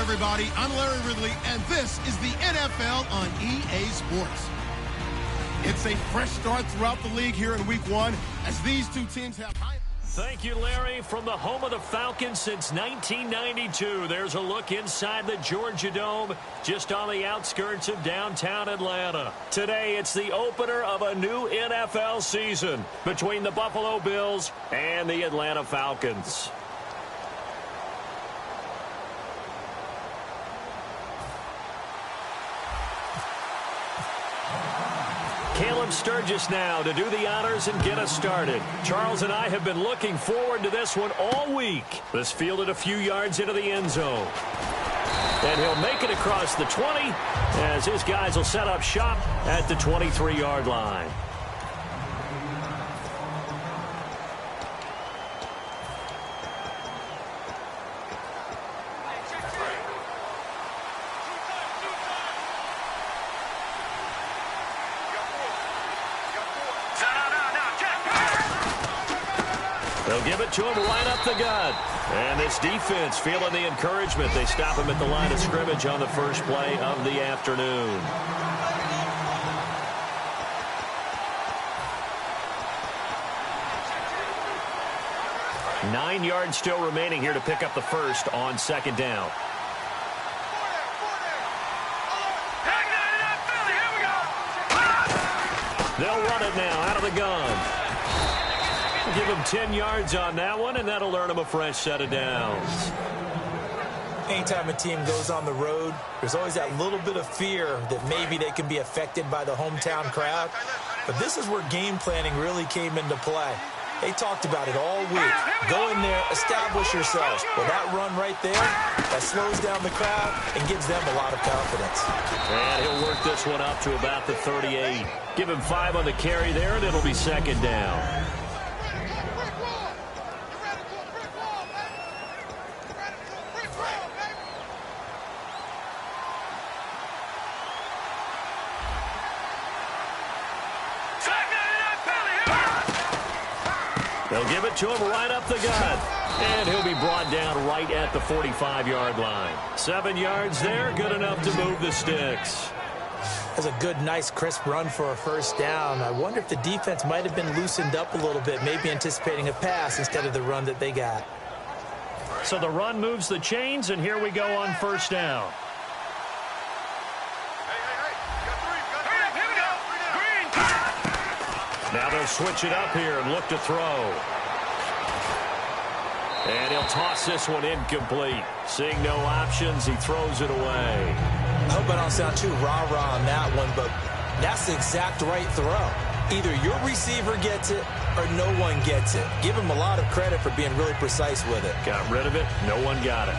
everybody. I'm Larry Ridley, and this is the NFL on EA Sports. It's a fresh start throughout the league here in Week 1 as these two teams have high... Thank you, Larry. From the home of the Falcons since 1992, there's a look inside the Georgia Dome, just on the outskirts of downtown Atlanta. Today, it's the opener of a new NFL season between the Buffalo Bills and the Atlanta Falcons. Caleb Sturgis now to do the honors and get us started. Charles and I have been looking forward to this one all week. This fielded a few yards into the end zone. And he'll make it across the 20 as his guys will set up shop at the 23-yard line. They'll give it to him right up the gut. And this defense feeling the encouragement. They stop him at the line of scrimmage on the first play of the afternoon. Nine yards still remaining here to pick up the first on second down. They'll run it now out of the gun. Give him 10 yards on that one, and that'll earn him a fresh set of downs. Anytime a team goes on the road, there's always that little bit of fear that maybe they can be affected by the hometown crowd. But this is where game planning really came into play. They talked about it all week. Go in there, establish yourselves. Well, that run right there, that slows down the crowd and gives them a lot of confidence. And he'll work this one up to about the 38. Give him 5 on the carry there, and it'll be second down. They'll give it to him right up the gut. And he'll be brought down right at the 45-yard line. 7 yards there, good enough to move the sticks. That's a good, nice, crisp run for a first down. I wonder if the defense might have been loosened up a little bit, maybe anticipating a pass instead of the run that they got. So the run moves the chains, and here we go on first down. Now they'll switch it up here and look to throw. And he'll toss this one incomplete. Seeing no options, he throws it away. I hope I don't sound too rah-rah on that one, but that's the exact right throw. Either your receiver gets it or no one gets it. Give him a lot of credit for being really precise with it. Got rid of it. No one got it.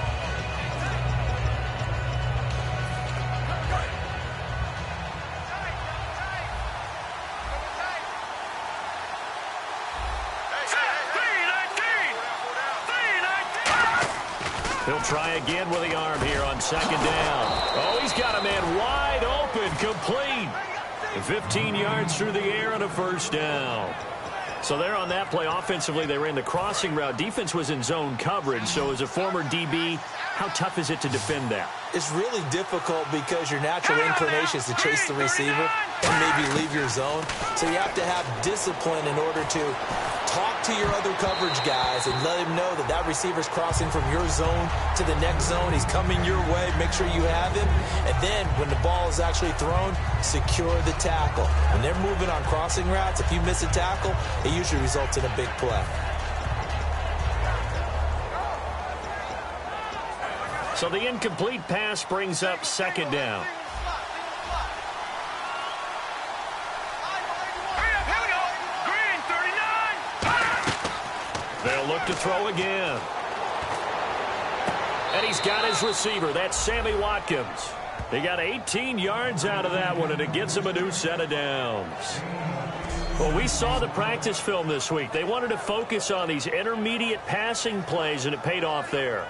He'll try again with the arm here on second down. Oh, he's got a man wide open, complete. 15 yards through the air and a first down. So there on that play, offensively, they ran the crossing route. Defense was in zone coverage. So as a former DB, how tough is it to defend that? It's really difficult because your natural inclination is to chase the receiver and maybe leave your zone. So you have to have discipline in order to talk to your other coverage guys and let him know that that receiver's crossing from your zone to the next zone. He's coming your way. Make sure you have him. And then when the ball is actually thrown, secure the tackle. When they're moving on crossing routes, if you miss a tackle, it usually results in a big play. So the incomplete pass brings up second down. They'll look to throw again. And he's got his receiver. That's Sammy Watkins. He got 18 yards out of that one, and it gets him a new set of downs. Well, we saw the practice film this week. They wanted to focus on these intermediate passing plays, and it paid off there.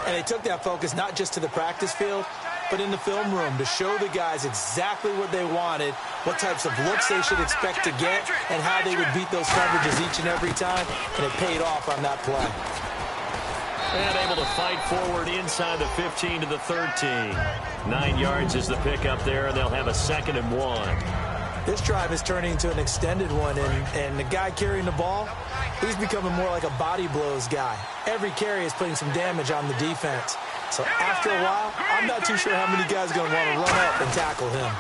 And they took that focus not just to the practice field, but in the film room to show the guys exactly what they wanted, what types of looks they should expect to get, and how they would beat those coverages each and every time, and it paid off on that play. And able to fight forward inside the 15 to the 13. 9 yards is the pickup there, and they'll have a 2nd and 1. This drive is turning into an extended one, and the guy carrying the ball, he's becoming more like a body blows guy. Every carry is putting some damage on the defense. So after a while, I'm not too sure how many guys are going to want to run up and tackle him.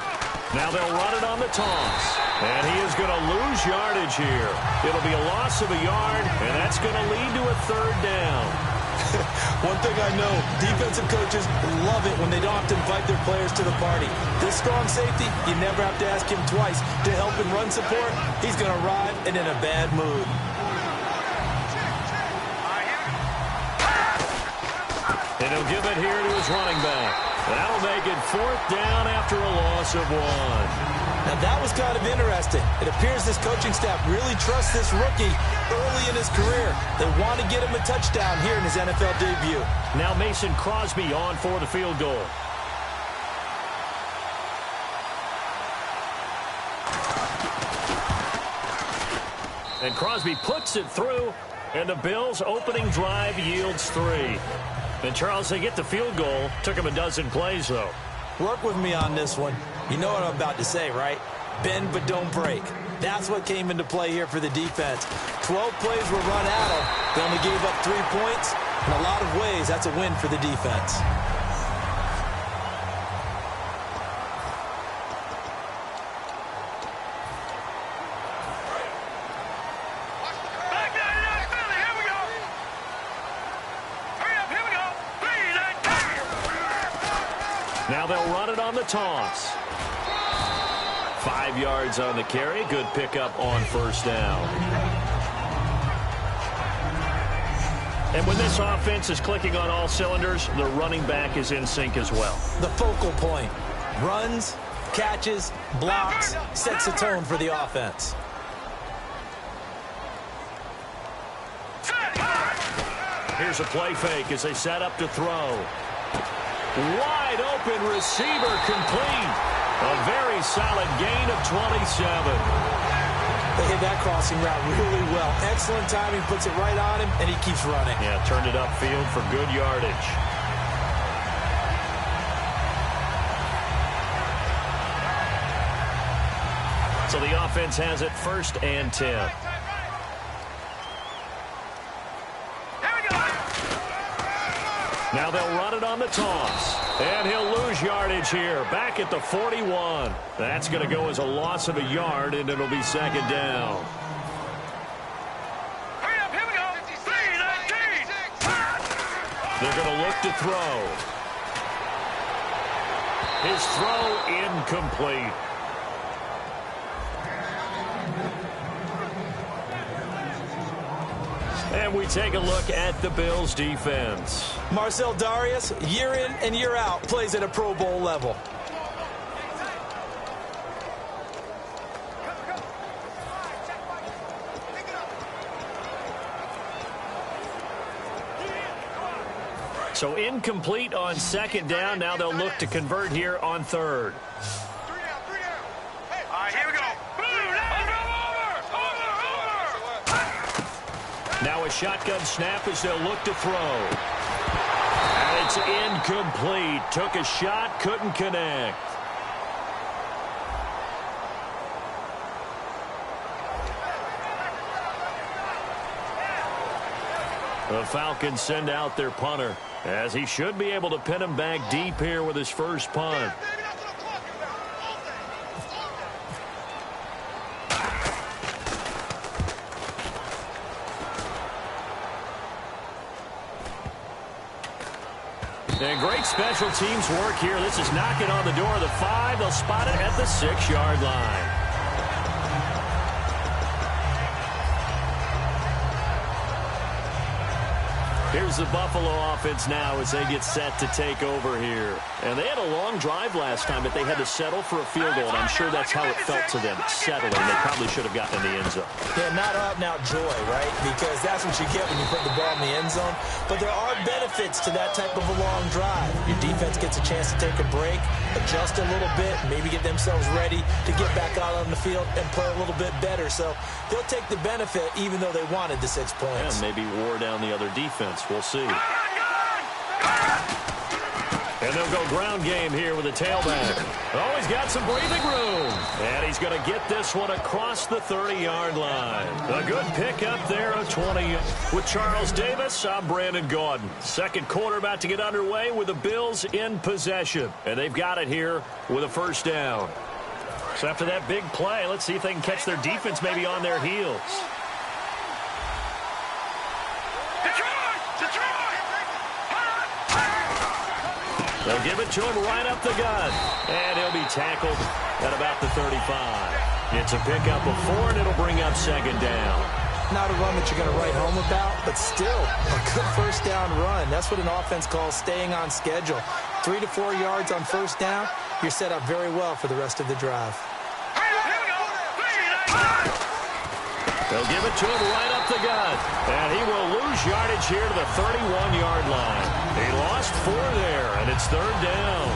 Now they'll run it on the toss. And he is going to lose yardage here. It'll be a loss of a yard, and that's going to lead to a 3rd down. One thing I know, defensive coaches love it when they don't have to invite their players to the party. This strong safety, you never have to ask him twice to help in run support. He's going to arrive and in a bad mood. And he'll give it here to his running back. That'll make it 4th down after a loss of 1. Now, that was kind of interesting. It appears this coaching staff really trusts this rookie early in his career. They want to get him a touchdown here in his NFL debut. Now Mason Crosby on for the field goal. And Crosby puts it through, and the Bills' opening drive yields 3. And, Charles, they get the field goal. Took him a dozen plays, though. Work with me on this one. You know what I'm about to say, right? Bend but don't break. That's what came into play here for the defense. 12 plays were run at them. They only gave up 3 points. In a lot of ways, that's a win for the defense. Now they'll run it on the toss. 5 yards on the carry. Good pickup on 1st down. And when this offense is clicking on all cylinders, the running back is in sync as well. The focal point. Runs, catches, blocks, sets the tone for the offense. Here's a play fake as they set up to throw. Wide open receiver complete. A very solid gain of 27. They hit that crossing route really well. Excellent timing, puts it right on him, and he keeps running. Yeah, turned it upfield for good yardage. So the offense has it 1st and 10. Now they'll run it on the toss. And he'll lose yardage here. Back at the 41. That's going to go as a loss of a yard, and it'll be 2nd down. Hurry up, here we go. 3-19. They're going to look to throw. His throw incomplete. And we take a look at the Bills' defense. Marcel Darius, year in and year out, plays at a Pro Bowl level. So incomplete on 2nd down. Now they'll look to convert here on 3rd. 3 down. Hey, all right, here we go. Now a shotgun snap as they'll look to throw. And it's incomplete. Took a shot, couldn't connect. The Falcons send out their punter, as he should be able to pin him back deep here with his first punt. And great special teams work here. This is knocking on the door of the 5. They'll spot it at the 6-yard line. Here's the Buffalo offense now as they get set to take over here. And they had a long drive last time, but they had to settle for a field goal. And I'm sure that's how it felt to them, settling. They probably should have gotten in the end zone. Yeah, not out-and-out joy, right? Because that's what you get when you put the ball in the end zone. But there are benefits to that type of a long drive. Your defense gets a chance to take a break, adjust a little bit, maybe get themselves ready to get back out on the field and play a little bit better. So they'll take the benefit even though they wanted the 6 points. And maybe wore down the other defense. We'll see. And they'll go ground game here with a tailback. Oh, he's got some breathing room. And he's going to get this one across the 30-yard line. A good pickup there of 20. With Charles Davis, I'm Brandon Gaudin. Second quarter about to get underway with the Bills in possession. And they've got it here with a first down. So after that big play, let's see if they can catch their defense maybe on their heels. They'll give it to him right up the gut. And he'll be tackled at about the 35. It's a pickup of 4, and it'll bring up second down. Not a run that you're going to write home about, but still a good first down run. That's what an offense calls staying on schedule. 3 to 4 yards on first down, you're set up very well for the rest of the drive. They'll give it to him right up the gut. And he will lose yardage here to the 31-yard line. He lost 4 there, and it's third down.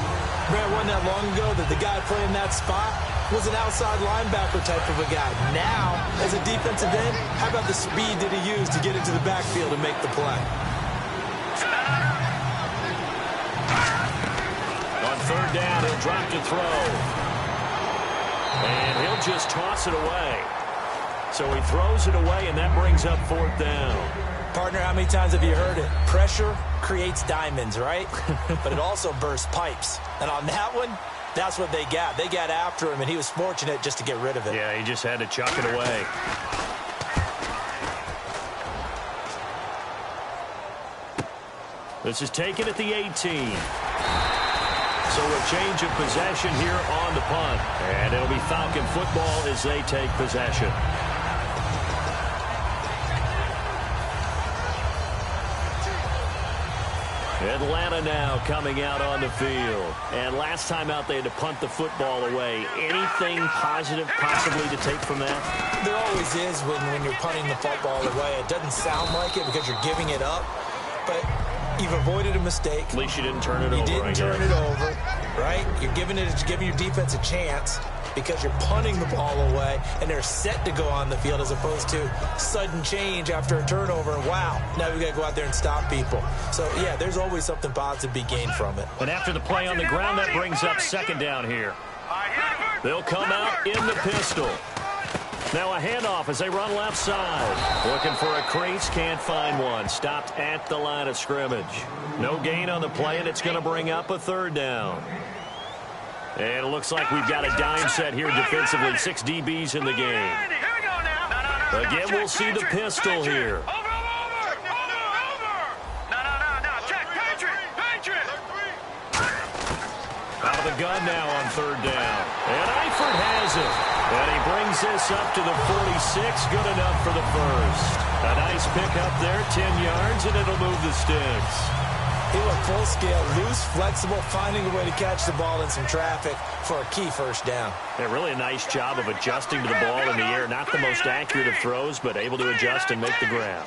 Brad, wasn't that long ago that the guy playing that spot was an outside linebacker type of a guy. Now, as a defensive end, how about the speed that he used to get into the backfield and make the play? On third down, he'll drop to throw. And he'll just toss it away. So he throws it away, and that brings up fourth down. Partner, how many times have you heard it? Pressure creates diamonds, right? But it also bursts pipes. And on that one, that's what they got. They got after him, and he was fortunate just to get rid of it. Yeah, he just had to chuck it away. This is taken at the 18. So a change of possession here on the punt. And it'll be Falcon football as they take possession. Atlanta now coming out on the field. And last time out they had to punt the football away. Anything positive possibly to take from that? There always is when you're punting the football away. It doesn't sound like it because you're giving it up. But you've avoided a mistake. At least you didn't turn it over. You didn't turn it over, right? You're giving your defense a chance because you're punting the ball away, and they're set to go on the field as opposed to sudden change after a turnover. Wow, now we've got to go out there and stop people. So, yeah, there's always something positive to be gained from it. And after the play on the ground, that brings up second down here. They'll come out in the pistol. Now a handoff as they run left side. Looking for a crease, can't find one. Stopped at the line of scrimmage. No gain on the play, and it's going to bring up a third down. And it looks like we've got a dime set here defensively. 6 DBs in the game. Again, we'll see the pistol here. Out of the gun now on third down. And Eifert has it. And he brings this up to the 46. Good enough for the first. A nice pickup there, 10 yards, and it'll move the sticks. He went full scale, loose, flexible, finding a way to catch the ball in some traffic for a key first down. Yeah, really a nice job of adjusting to the ball in the air. Not the most accurate of throws, but able to adjust and make the grab.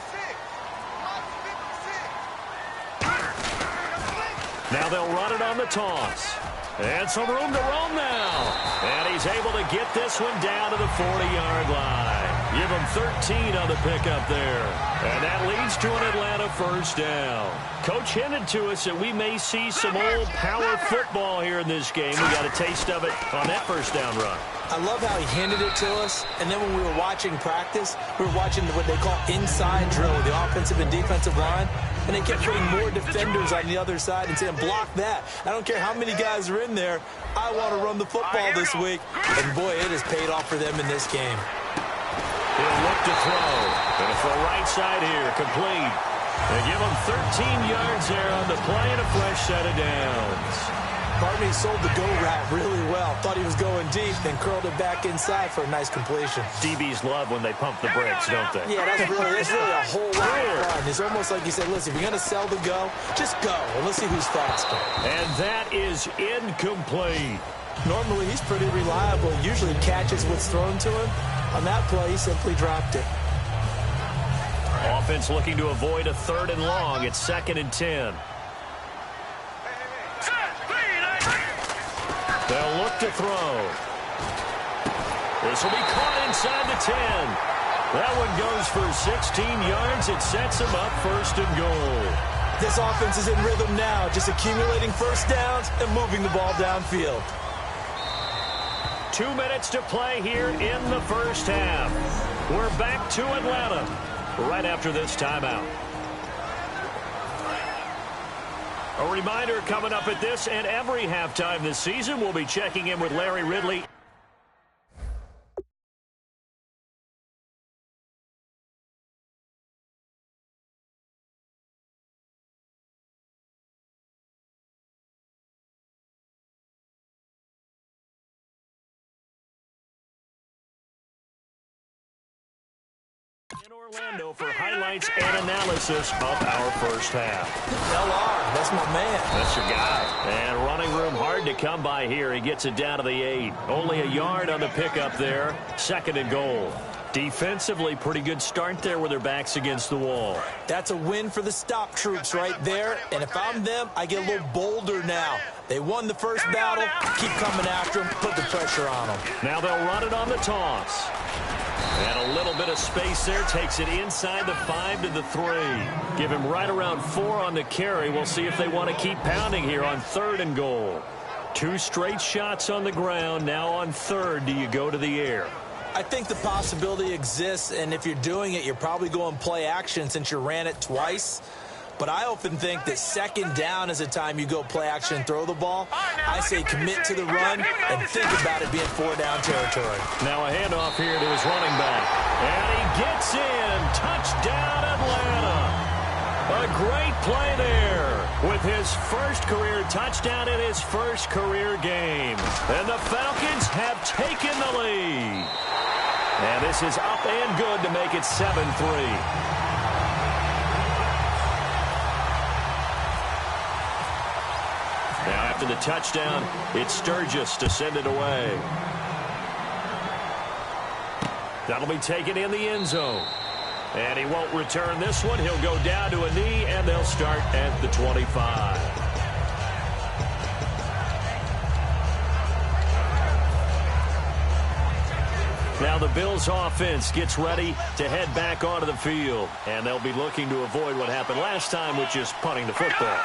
Now they'll run it on the toss. And some room to roam now. And he's able to get this one down to the 40-yard line. Give him 13 on the pickup there. And that leads to an Atlanta first down. Coach hinted to us that we may see some old power football here in this game. We got a taste of it on that first down run. I love how he hinted it to us, and then when we were watching practice, we were watching what they call inside drill with the offensive and defensive line, and they kept putting more defenders on the other side and saying, block that. I don't care how many guys are in there. I want to run the football this week. And, boy, it has paid off for them in this game. He'll look to throw. Going to throw right side here, complete. They give him 13 yards there on the play and a fresh set of downs. Barney sold the go route really well. Thought he was going deep, then curled it back inside for a nice completion. DBs love when they pump the brakes, don't they? Yeah, that's really a whole lot of fun. It's almost like you said, listen, if you're going to sell the go, just go, and let's see who's faster. And that is incomplete. Normally, he's pretty reliable. Usually catches what's thrown to him. On that play, he simply dropped it. Offense looking to avoid a 3rd and long. It's 2nd and 10. They'll look to throw. This will be caught inside the 10. That one goes for 16 yards. It sets him up 1st and goal. This offense is in rhythm now, just accumulating first downs and moving the ball downfield. 2 minutes to play here in the first half. We're back to Atlanta right after this timeout. A reminder coming up at this and every halftime this season, we'll be checking in with Larry Ridley. In Orlando for highlights and analysis of our first half. LR, that's my man. That's your guy. And running room hard to come by here. He gets it down to the 8. Only a yard on the pickup there. 2nd and goal. Defensively, pretty good start there with their backs against the wall. That's a win for the stop troops right there. And if I'm them, I get a little bolder now. They won the first battle. Keep coming after them. Put the pressure on them. Now they'll run it on the toss. And a little bit of space there. Takes it inside the 5 to the 3. Give him right around 4 on the carry. We'll see if they want to keep pounding here on 3rd and goal. 2 straight shots on the ground. Now on 3rd, do you go to the air? I think the possibility exists, and if you're doing it, you're probably going play action since you ran it twice. But I often think that 2nd down is a time you go play action and throw the ball. I say commit to the run and think about it being 4-down territory. Now a handoff here to his running back. And he gets in. Touchdown, Atlanta. A great play there with his first career touchdown in his first career game. And the Falcons have taken the lead. And this is up and good to make it 7-3. Now after the touchdown, it's Sturgis to send it away. That'll be taken in the end zone. And he won't return this one. He'll go down to a knee, and they'll start at the 25. Now the Bills offense gets ready to head back onto the field. And they'll be looking to avoid what happened last time, which is punting the football.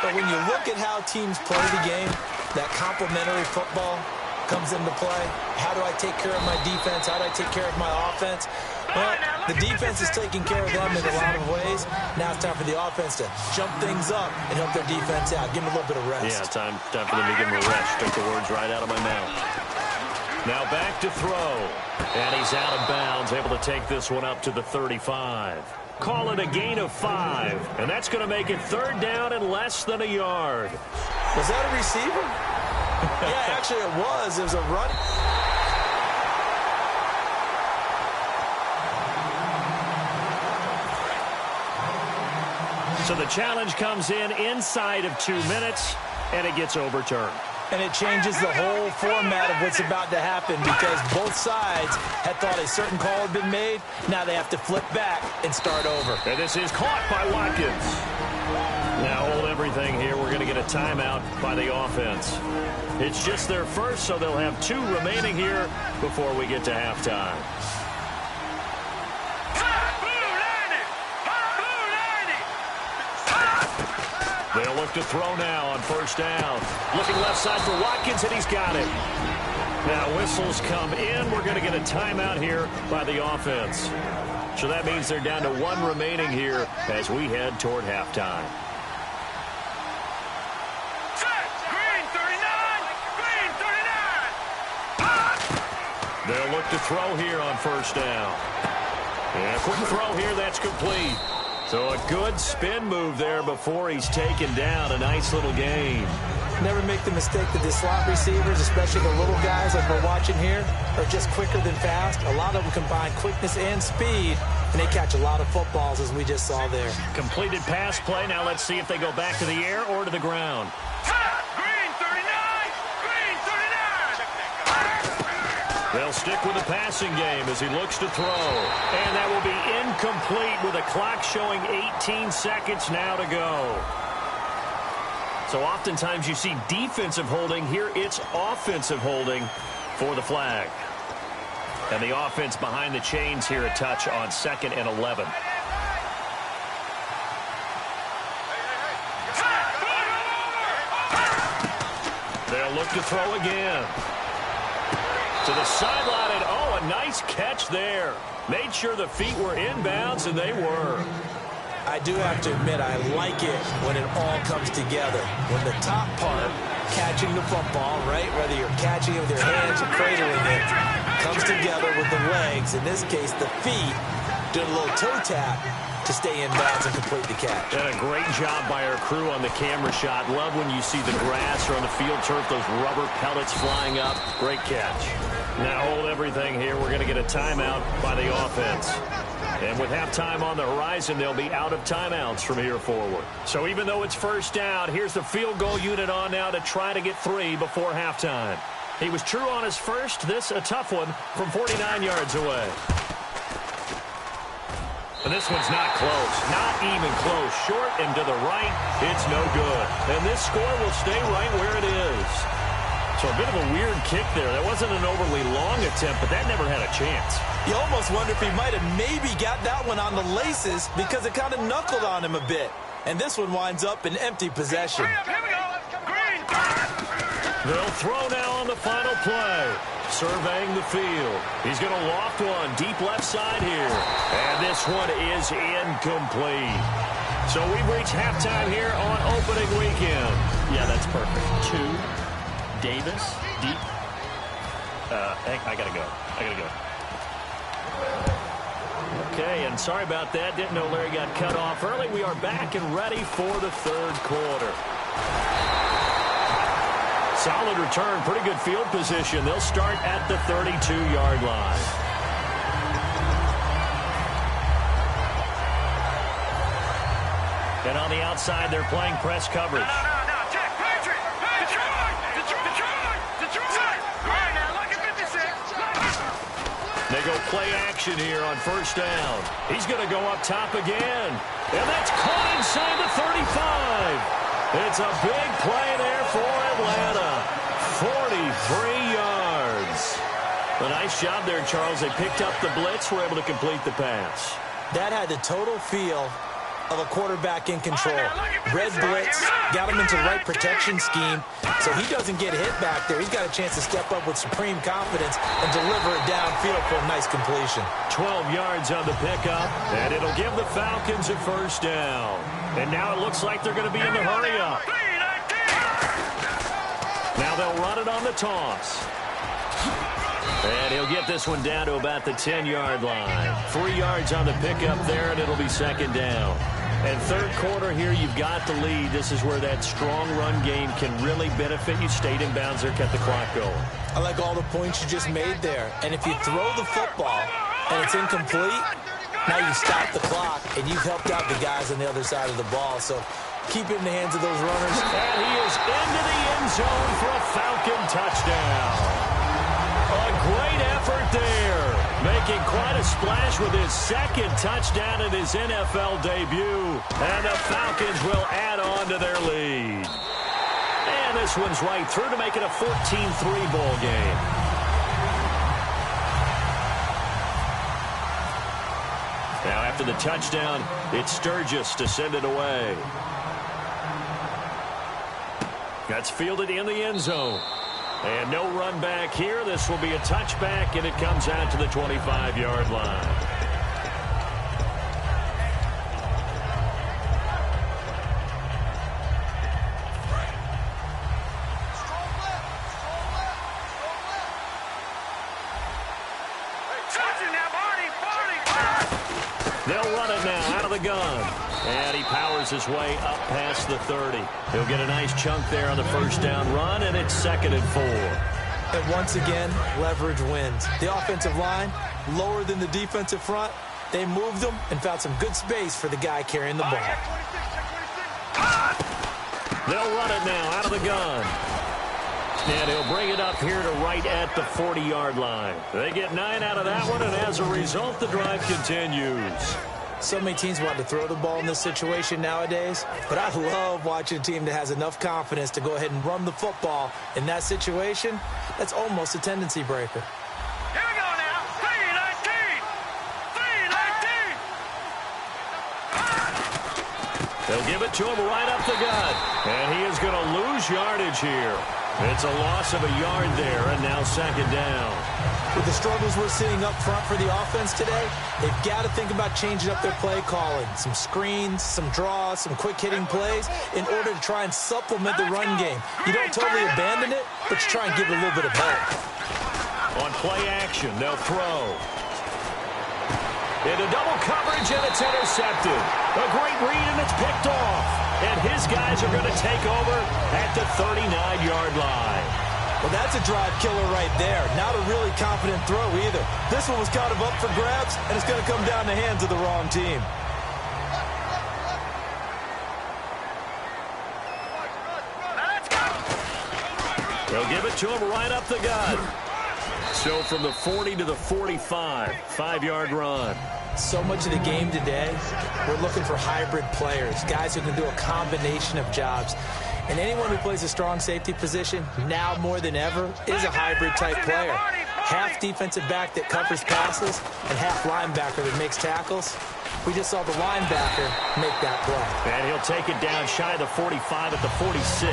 But when you look at how teams play the game, that complementary football comes into play. How do I take care of my defense? How do I take care of my offense? Well, the defense is taking care of them in a lot of ways. Now it's time for the offense to jump things up and help their defense out. Give them a little bit of rest. Yeah, time for them to give them a rest. Took the words right out of my mouth. Now back to throw. And he's out of bounds, able to take this one up to the 35. Call it a gain of 5. And that's going to make it 3rd down and less than a yard. Was that a receiver? Yeah, actually it was. It was a run. So the challenge comes in inside of 2 minutes, and it gets overturned. And it changes the whole format of what's about to happen because both sides had thought a certain call had been made. Now they have to flip back and start over. And this is caught by Watkins. Now hold everything here. We're going to get a timeout by the offense. It's just their first, so they'll have 2 remaining here before we get to halftime. They'll look to throw now on 1st down. Looking left side for Watkins, and he's got it. Now whistles come in. We're going to get a timeout here by the offense. So that means they're down to 1 remaining here as we head toward halftime. They'll look to throw here on 1st down. And a quick throw here, that's complete. So a good spin move there before he's taken down. A nice little gain. Never make the mistake that the slot receivers, especially the little guys like we're watching here, are just quicker than fast. A lot of them combine quickness and speed, and they catch a lot of footballs, as we just saw there. Completed pass play. Now let's see if they go back to the air or to the ground. They'll stick with the passing game as he looks to throw. And that will be incomplete with a clock showing 18 seconds now to go. So oftentimes you see defensive holding. Here it's offensive holding for the flag. And the offense behind the chains here a touch on 2nd and 11. look to throw again. To the sideline, and oh, a nice catch there. Made sure the feet were inbounds, and they were. I do have to admit, I like it when it all comes together. When the top part, catching the football, right, whether you're catching it with your hands or cradling it, comes together with the legs, in this case the feet, doing a little toe tap to stay in bounds and complete the catch. And a great job by our crew on the camera shot. Love when you see the grass or on the field turf, those rubber pellets flying up. Great catch. Now hold everything here. We're going to get a timeout by the offense. And with halftime on the horizon, they'll be out of timeouts from here forward. So even though it's first down, here's the field goal unit on now to try to get 3 before halftime. He was true on his first. This a tough one from 49 yards away. And this one's not close. Not even close. Short and to the right. It's no good. And this score will stay right where it is. So a bit of a weird kick there. That wasn't an overly long attempt, but that never had a chance. You almost wonder if he might have maybe got that one on the laces because it kind of knuckled on him a bit. And this one winds up an empty possession. Here we go. Green. They'll throw now on the final play. Surveying the field. He's going to loft one deep left side here. And this one is incomplete. So we've reached halftime here on opening weekend. Yeah, that's perfect. 2. Davis, deep. I got to go. Okay, and sorry about that. Didn't know Larry got cut off early. We are back and ready for the third quarter. Solid return, pretty good field position. They'll start at the 32-yard line. And on the outside, they're playing press coverage. No. Check. Patriot. Detroit. All right, now, look at 56. They go play action here on first down. He's going to go up top again. And that's caught inside the 35. It's a big play there for Atlanta. 43 yards. A nice job there, Charles. They picked up the blitz, were able to complete the pass. That had the total feel of a quarterback in control. Red blitz, got him into the right protection scheme, so he doesn't get hit back there. He's got a chance to step up with supreme confidence and deliver it downfield for a nice completion. 12 yards on the pickup, and it'll give the Falcons a first down. And now it looks like they're going to be in the hurry-up. Now they'll run it on the toss. And he'll get this one down to about the 10-yard line. 3 yards on the pickup there, and it'll be second down. And third quarter here, you've got the lead. This is where that strong run game can really benefit you. Stayed in bounds there, kept the clock going. I like all the points you just made there. And if you throw the football and it's incomplete, now you stop the clock, and you've helped out the guys on the other side of the ball. So keep it in the hands of those runners. And he is into the end zone for a Falcon touchdown. A great effort there, making quite a splash with his second touchdown in his NFL debut. And the Falcons will add on to their lead. And this one's right through to make it a 14-3 ball game. Now after the touchdown, it's Sturgis to send it away. That's fielded in the end zone. And no run back here. This will be a touchback, and it comes out to the 25-yard line. They'll run it now out of the gun. And he powers his way up past the 30. He'll get a nice chunk there on the first down run, and it's 2nd and 4. And once again, leverage wins. The offensive line, lower than the defensive front. They moved them and found some good space for the guy carrying the ball. They'll run it now out of the gun. And he'll bring it up here to right at the 40-yard line. They get 9 out of that one, and as a result, the drive continues. So many teams want to throw the ball in this situation nowadays, but I love watching a team that has enough confidence to go ahead and run the football in that situation. That's almost a tendency breaker. Here we go now. 3-19. They'll give it to him right up the gut. And he is going to lose yardage here. It's a loss of a yard there, and now second down. With the struggles we're seeing up front for the offense today, they've got to think about changing up their play calling. Some screens, some draws, some quick-hitting plays in order to try and supplement the run game. You don't totally abandon it, but you try and give it a little bit of help. On play action, they'll throw. Into double coverage, and it's intercepted. A great read, and it's picked off. And his guys are going to take over at the 39-yard line. Well, that's a drive killer right there. Not a really confident throw either. This one was kind of up for grabs, and it's going to come down the hands of the wrong team. They'll give it to him right up the gut. So from the 40 to the 45, 5-yard run. So much of the game today, we're looking for hybrid players, guys who can do a combination of jobs. And anyone who plays a strong safety position, now more than ever, is a hybrid-type player. Half defensive back that covers passes and half linebacker that makes tackles. We just saw the linebacker make that play. And he'll take it down shy of the 45 at the 46.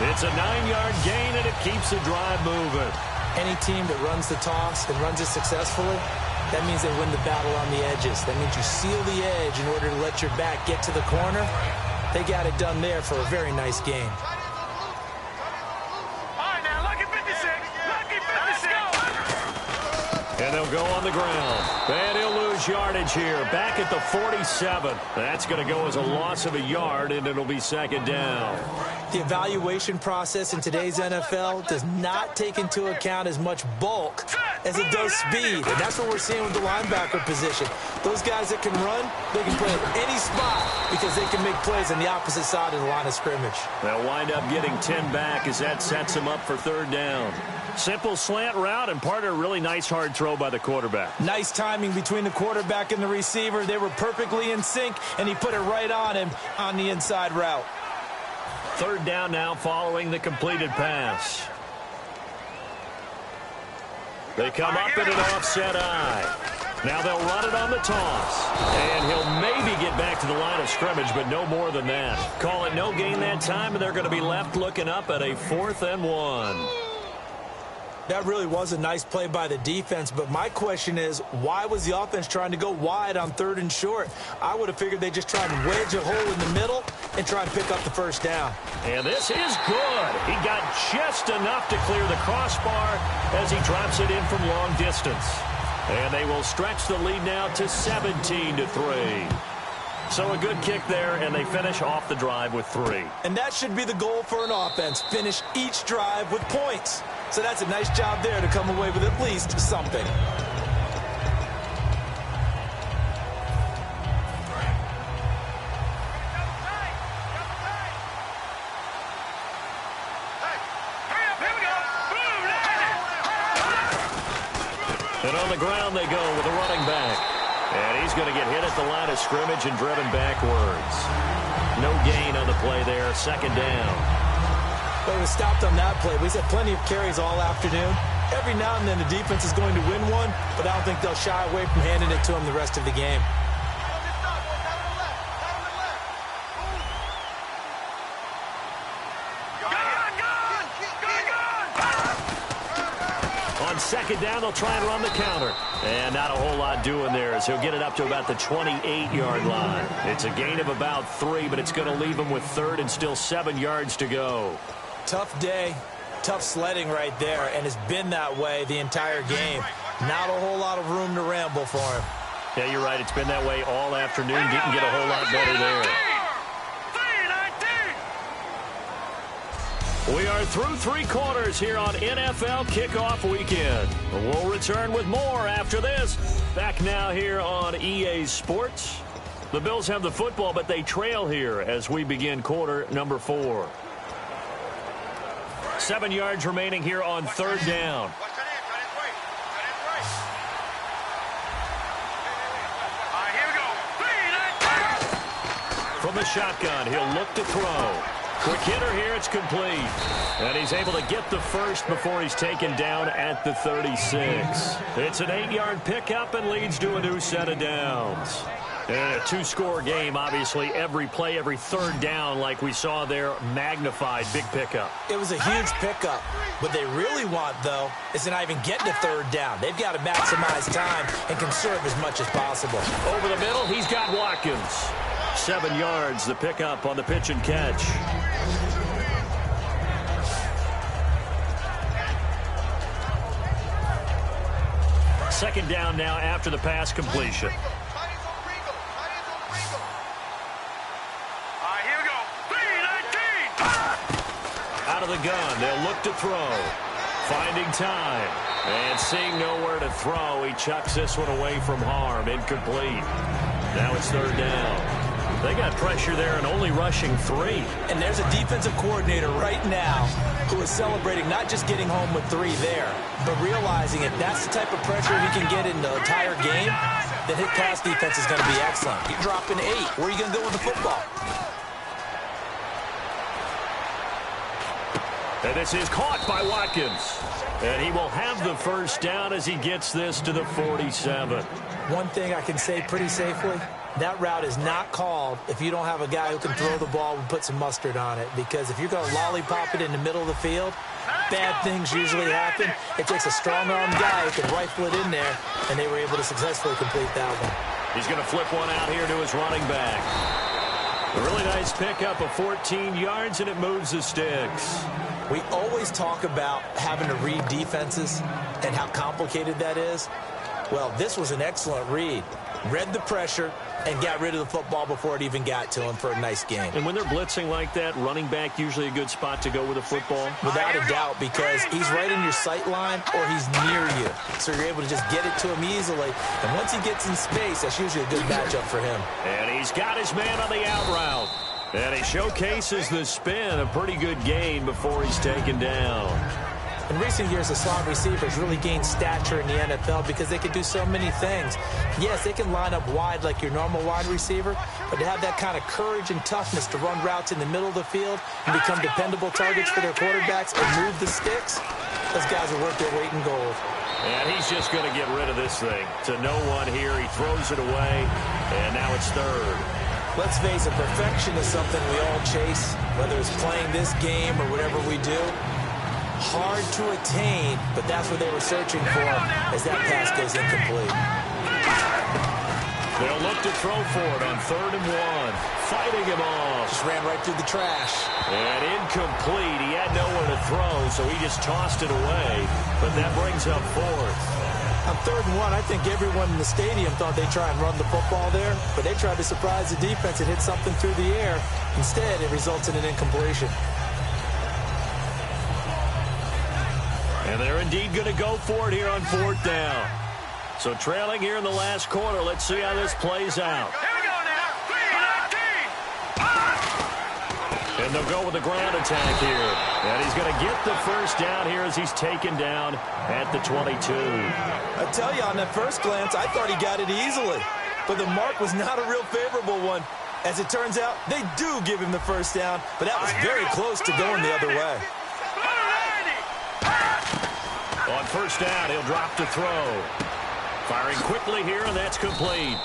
It's a 9-yard gain, and it keeps the drive moving. Any team that runs the toss and runs it successfully, that means they win the battle on the edges. That means you seal the edge in order to let your back get to the corner. They got it done there for a very nice game. All right, now, lucky 56. Lucky 56. And they'll go on the ground. And he'll lose yardage here. Back at the 47. That's going to go as a loss of a yard, and it'll be second down. The evaluation process in today's NFL does not take into account as much bulk as it does speed. And that's what we're seeing with the linebacker position. Those guys that can run, they can play at any spot because they can make plays on the opposite side of the line of scrimmage. They'll wind up getting 10 back as that sets them up for third down. Simple slant route and part of a really nice hard throw by the quarterback. Nice timing between the quarterback and the receiver. They were perfectly in sync, and he put it right on him on the inside route. Third down now following the completed pass. They come up in an offset eye. Now they'll run it on the toss. And he'll maybe get back to the line of scrimmage, but no more than that. Call it no gain that time, and they're going to be left looking up at a 4th and 1. That really was a nice play by the defense, but my question is, why was the offense trying to go wide on 3rd and short? I would have figured they'd just try and wedge a hole in the middle and try and pick up the first down. And this is good. He got just enough to clear the crossbar as he drops it in from long distance. And they will stretch the lead now to 17-3. So a good kick there, and they finish off the drive with 3. And that should be the goal for an offense, finish each drive with points. So that's a nice job there to come away with at least something. And on the ground they go with a running back. And he's going to get hit at the line of scrimmage and driven backwards. No gain on the play there, second down. But he was stopped on that play. We've had plenty of carries all afternoon. Every now and then the defense is going to win one, but I don't think they'll shy away from handing it to him the rest of the game. On second down, they'll try and run the counter. And not a whole lot doing there as he'll get it up to about the 28-yard line. It's a gain of about 3, but it's going to leave him with 3rd and still 7 yards to go. Tough day, tough sledding right there, and it's been that way the entire game. Not a whole lot of room to ramble for him. Yeah, you're right. It's been that way all afternoon. Didn't get a whole lot better there. We are through 3 quarters here on NFL Kickoff Weekend. We'll return with more after this. Back now here on EA Sports. The Bills have the football, but they trail here as we begin quarter number 4. 7 yards remaining here on 3rd down. From the shotgun, he'll look to throw. Quick hitter here, it's complete. And he's able to get the first before he's taken down at the 36. It's an 8-yard pickup and leads to a new set of downs. And a two-score game, obviously, every play, every third down, like we saw there, magnified, big pickup. It was a huge pickup. What they really want, though, is to not even get to third down. They've got to maximize time and conserve as much as possible. Over the middle, he's got Watkins. 7 yards, the pickup on the pitch and catch. Second down now after the pass completion. Out of the gun, they'll look to throw. Finding time. And seeing nowhere to throw, he chucks this one away from harm. Incomplete. Now it's third down. They got pressure there and only rushing 3. And there's a defensive coordinator right now who is celebrating not just getting home with 3 there, but realizing if that's the type of pressure he can get in the entire game, then his pass defense is going to be excellent. You're dropping 8. Where are you going to go with the football? And this is caught by Watkins. And he will have the first down as he gets this to the 47. One thing I can say pretty safely, that route is not called if you don't have a guy who can throw the ball and put some mustard on it. Because if you're going to lollipop it in the middle of the field, bad things usually happen. It takes a strong-armed guy who can rifle it in there, and they were able to successfully complete that one. He's going to flip one out here to his running back. A really nice pickup of 14 yards, and it moves the sticks. We always talk about having to read defenses and how complicated that is. Well, this was an excellent read. Read the pressure and got rid of the football before it even got to him for a nice game. And when they're blitzing like that, running back usually a good spot to go with the football? Without a doubt, because he's right in your sight line or he's near you. So you're able to just get it to him easily. And once he gets in space, that's usually a good matchup for him. And he's got his man on the out route. And he showcases the spin, a pretty good gain before he's taken down. In recent years, the slot receivers really gained stature in the NFL because they can do so many things. Yes, they can line up wide like your normal wide receiver, but to have that kind of courage and toughness to run routes in the middle of the field and become dependable targets for their quarterbacks and move the sticks, those guys are worth their weight in gold. And he's just going to get rid of this thing. To no one here, he throws it away, and now it's third. Let's face it, perfection is something we all chase, whether it's playing this game or whatever we do. Hard to attain, but that's what they were searching for as that pass goes incomplete. They'll look to throw for it on 3rd and 1. Fighting him off. Just ran right through the trash. And incomplete. He had nowhere to throw, so he just tossed it away. But that brings up 4th. On 3rd and 1, I think everyone in the stadium thought they'd try and run the football there, but they tried to surprise the defense and hit something through the air. Instead, it results in an incompletion. And they're indeed going to go for it here on 4th down. So trailing here in the last quarter. Let's see how this plays out. Here we go now. 3-19. And they'll go with the ground attack here. And he's going to get the first down here as he's taken down at the 22. I tell you, on that first glance, I thought he got it easily. But the mark was not a real favorable one. As it turns out, they do give him the first down, but that was very close to going the other way. On 1st down, he'll drop to throw. Firing quickly here, and that's complete.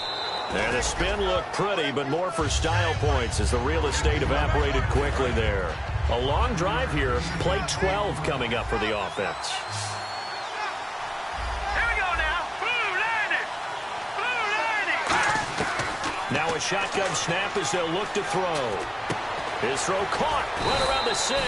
And the spin looked pretty, but more for style points as the real estate evaporated quickly there. A long drive here. Play 12 coming up for the offense. Here we go now. Blue landed. Blue landed. Now a shotgun snap as they'll look to throw. His throw caught right around the 6.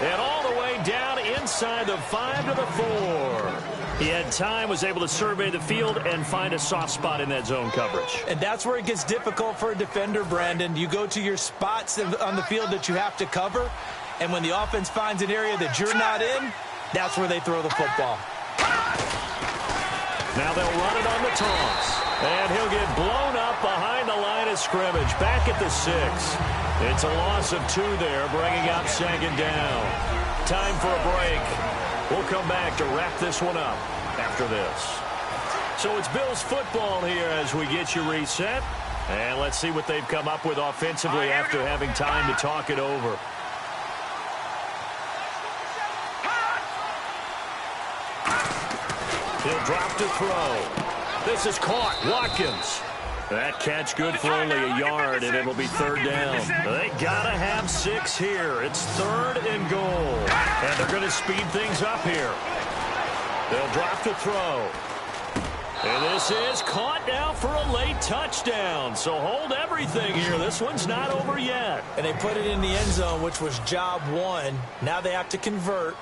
And all the way down inside the 5 to the 4. He had time, was able to survey the field and find a soft spot in that zone coverage. And that's where it gets difficult for a defender, Brandon. You go to your spots on the field that you have to cover, and when the offense finds an area that you're not in, that's where they throw the football. Now they'll run it on the toss. And he'll get blown up behind the line of scrimmage. Back at the 6. It's a loss of 2 there, bringing up 2nd down. Time for a break. We'll come back to wrap this one up after this. So it's Bills football here as we get you reset. And let's see what they've come up with offensively after having time to talk it over. He'll drop to throw. This is caught. Watkins. That catch good for only a yard, and it'll be third down. They gotta have 6 here. It's 3rd and goal. And they're going to speed things up here. They'll drop to throw. And this is caught now for a late touchdown. So hold everything here. This one's not over yet. And they put it in the end zone, which was job 1. Now they have to convert.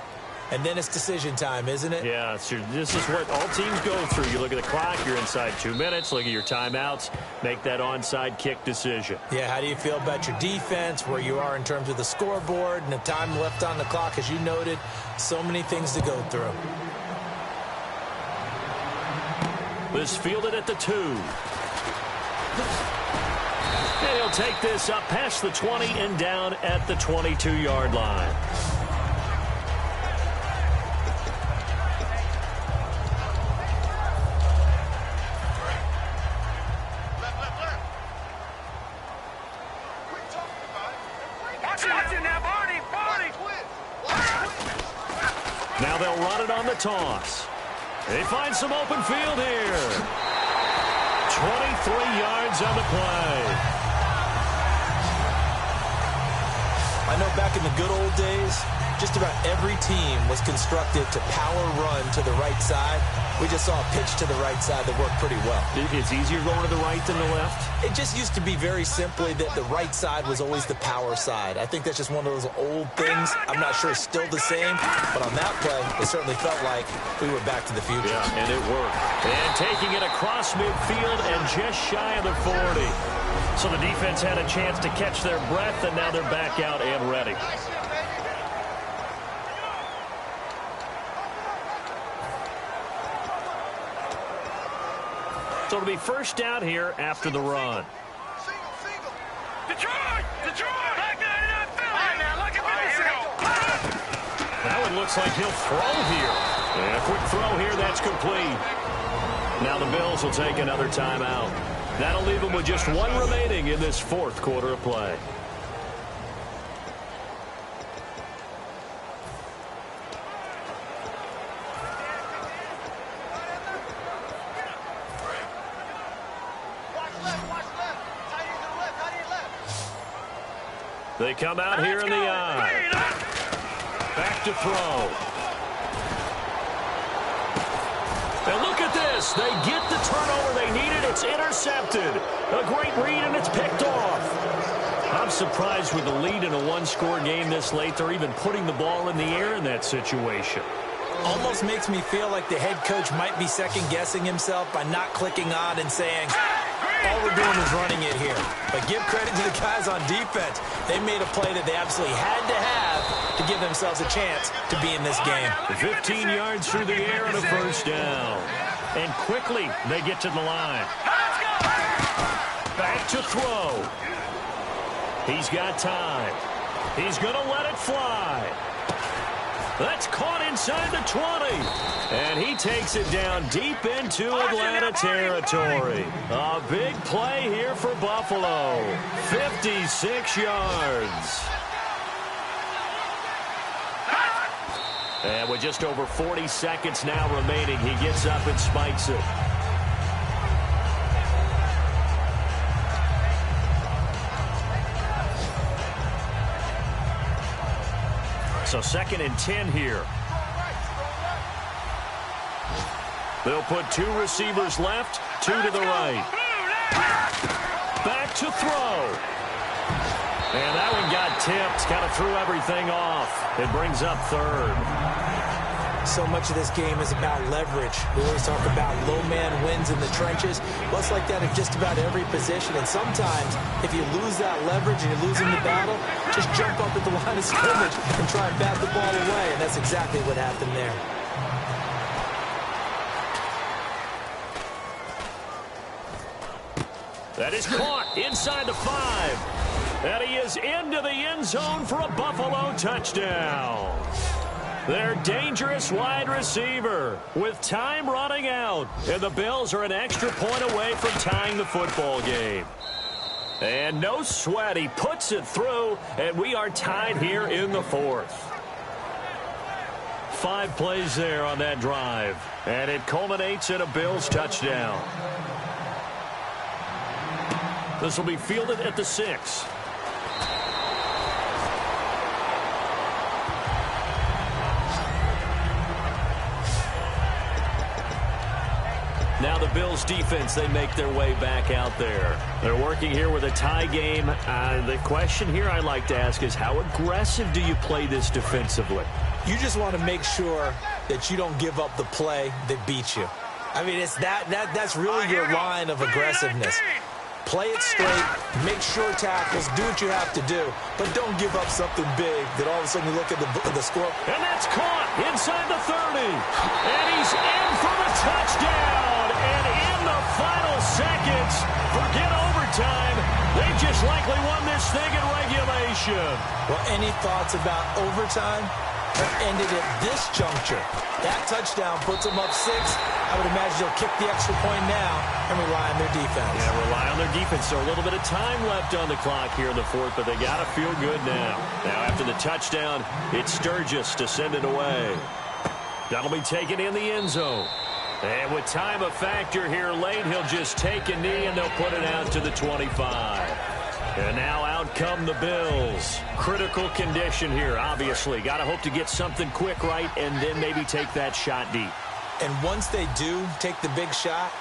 And then it's decision time, isn't it? Yeah, so this is what all teams go through. You look at the clock, you're inside 2 minutes. Look at your timeouts. Make that onside kick decision. Yeah, how do you feel about your defense, where you are in terms of the scoreboard and the time left on the clock? As you noted, so many things to go through. This fielded at the 2. And he'll take this up past the 20 and down at the 22-yard line. Now they'll run it on the toss. They find some open field here. 23 yards on the play. I know back in the good old days, just about every team was constructed to power run to the right side. We just saw a pitch to the right side that worked pretty well. It's easier going to the right than the left? It just used to be very simply that the right side was always the power side. I think that's just one of those old things. I'm not sure it's still the same, but on that play, it certainly felt like we were back to the future. Yeah, and it worked. And taking it across midfield and just shy of the 40. So the defense had a chance to catch their breath, and now they're back out and ready. So it'll be first down here after the run. Detroit! Detroit! Back there in that field! All right, now, look at this. Here we go. Now it looks like he'll throw here. And a quick throw here, that's complete. Now the Bills will take another timeout. That'll leave them with just 1 remaining in this 4th quarter of play. They come out here in the eye. Back to throw. And look at this. They get the turnover they needed. It's intercepted. A great read, and it's picked off. I'm surprised with the lead in a 1-score game this late. They're even putting the ball in the air in that situation. Almost makes me feel like the head coach might be second-guessing himself by not clicking on and saying, all we're doing is running it here. But give credit to the guys on defense. They made a play that they absolutely had to have to give themselves a chance to be in this game. 15 yards through the air and a first down. And quickly they get to the line. Back to throw. He's got time. He's going to let it fly. That's caught inside the 20. And he takes it down deep into Atlanta territory. A big play here for Buffalo. 56 yards. And with just over 40 seconds now remaining, he gets up and spikes it. So 2nd and 10 here. They'll put 2 receivers left, 2 to the right. Back to throw. And that one got tipped, kind of threw everything off. It brings up 3rd. So much of this game is about leverage. We always talk about low man wins in the trenches. Well, it's like that in just about every position. And sometimes, if you lose that leverage and you're losing the battle, just jump up at the line of scrimmage and try and bat the ball away. And that's exactly what happened there. That is caught inside the 5. And he is into the end zone for a Buffalo touchdown. Their dangerous wide receiver with time running out. And the Bills are an extra point away from tying the football game. And no sweat. He puts it through, and we are tied here in the 4th. 5 plays there on that drive. And it culminates in a Bills touchdown. This will be fielded at the 6. Now the Bills defense, they make their way back out there. They're working here with a tie game. The question here I'd like to ask is, how aggressive do you play this defensively? You just want to make sure that you don't give up the play that beats you. I mean, it's that's really your line of aggressiveness. Play it straight, make sure tackles, do what you have to do, but don't give up something big that all of a sudden you look at the score. And that's caught inside the 30. And he's in for the touchdown. And in the final seconds, forget overtime, they just likely won this thing in regulation. Well, any thoughts about overtime? Or ended at this juncture. That touchdown puts them up 6. I would imagine they'll kick the extra point now and rely on their defense. Yeah, rely on their defense. So a little bit of time left on the clock here in the 4th, but they got to feel good now. Now after the touchdown, it's Sturgis to send it away. That'll be taken in the end zone. And with time a factor here late, he'll just take a knee and they'll put it out to the 25. And now out come the Bills. Critical condition here, obviously. Got to hope to get something quick right and then maybe take that shot deep. And once they do take the big shot,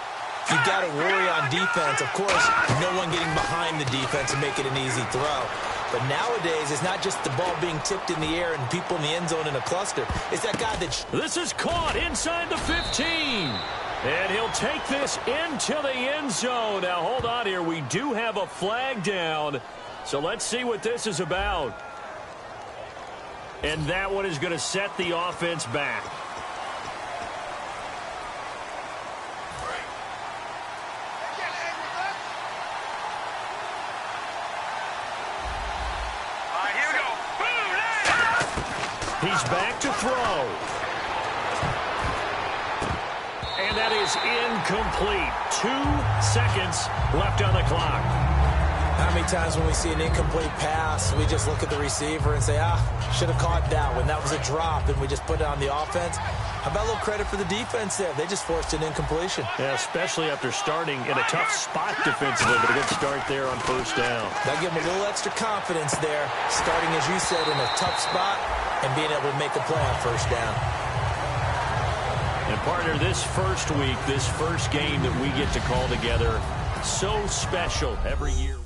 you got to worry on defense. Of course, no one getting behind the defense and make it an easy throw. But nowadays, it's not just the ball being tipped in the air and people in the end zone in a cluster. It's that guy that... This is caught inside the 15. And he'll take this into the end zone. Now, hold on here. We do have a flag down. So let's see what this is about. And that one is going to set the offense back. He's back to throw. And that is incomplete. 2 seconds left on the clock. How many times when we see an incomplete pass, we just look at the receiver and say, should have caught that one. That was a drop, and we just put it on the offense. How about a little credit for the defense there? They just forced an incompletion. Yeah, especially after starting in a tough spot defensively, but a good start there on first down. That'll give them a little extra confidence there, starting, as you said, in a tough spot and being able to make a play on first down. And partner, this first week, this first game that we get to call together, so special every year.